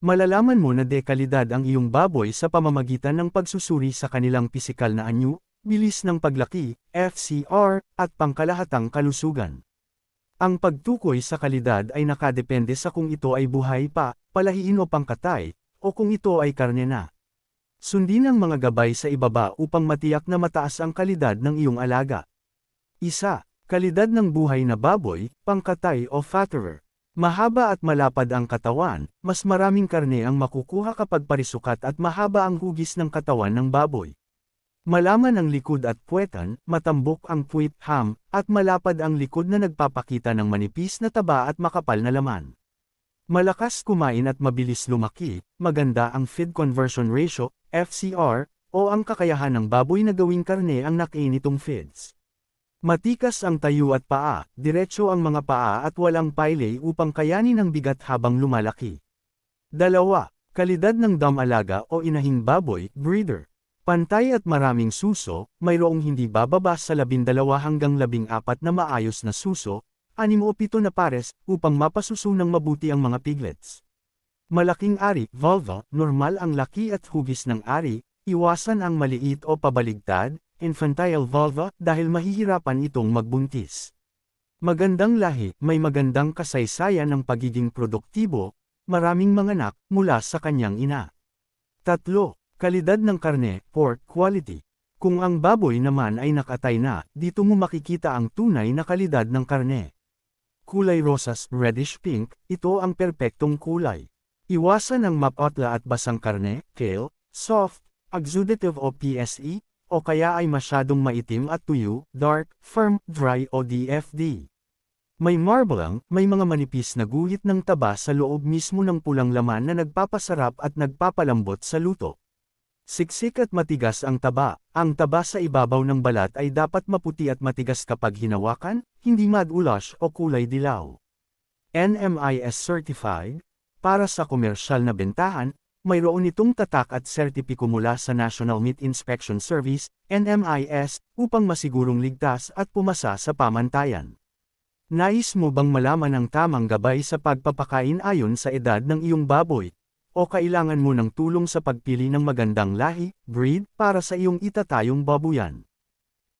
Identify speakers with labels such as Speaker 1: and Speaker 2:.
Speaker 1: Malalaman mo na dekalidad ang iyong baboy sa pamamagitan ng pagsusuri sa kanilang pisikal na anyo, bilis ng paglaki, FCR, at pangkalahatang kalusugan. Ang pagtukoy sa kalidad ay nakadepende sa kung ito ay buhay pa, palahiin o pangkatay, o kung ito ay karne na. Sundin ang mga gabay sa ibaba upang matiyak na mataas ang kalidad ng iyong alaga. 1. Kalidad ng buhay na baboy, pangkatay o fatterer. Mahaba at malapad ang katawan, mas maraming karne ang makukuha kapag parisukat at mahaba ang hugis ng katawan ng baboy. Malaman ang likod at puwetan, matambok ang puwit, ham, at malapad ang likod na nagpapakita ng manipis na taba at makapal na laman. Malakas kumain at mabilis lumaki, maganda ang feed conversion ratio, FCR, o ang kakayahan ng baboy na gawing karne ang nakainitong feeds. Matikas ang tayo at paa, diretso ang mga paa at walang pile upang kayanin ang bigat habang lumalaki. 2. Kalidad ng damalaga o inahing baboy, breeder. Pantay at maraming suso, mayroong hindi bababa sa 12 hanggang 14 na maayos na suso, 6 o 7 na pares, upang mapasusunang mabuti ang mga piglets. Malaking ari, vulva, normal ang laki at hugis ng ari, iwasan ang maliit o pabaligtad, infantile vulva, dahil mahihirapan itong magbuntis. Magandang lahi, may magandang kasaysayan ng pagiging produktibo, maraming manganak, mula sa kanyang ina. 3. Kalidad ng karne, pork quality. Kung ang baboy naman ay nakatay na, dito mo makikita ang tunay na kalidad ng karne. Kulay rosas, reddish-pink, ito ang perpektong kulay. Iwasan ang mapotla at basang karne, kale, soft, exudative o PSE, o kaya ay masyadong maitim at tuyo, dark, firm, dry o DFD. May marblang, may mga manipis na guhit ng taba sa loob mismo ng pulang laman na nagpapasarap at nagpapalambot sa luto. Siksik at matigas ang taba sa ibabaw ng balat ay dapat maputi at matigas kapag hinawakan, hindi mad-ulash o kulay dilaw. NMIS certified, para sa komersyal na bentahan, mayroon itong tatak at sertipiko mula sa National Meat Inspection Service, NMIS, upang masigurong ligtas at pumasa sa pamantayan. Nais mo bang malaman ang tamang gabay sa pagpapakain ayon sa edad ng iyong baboy? O kailangan mo ng tulong sa pagpili ng magandang lahi, breed, para sa iyong itatayong babuyan?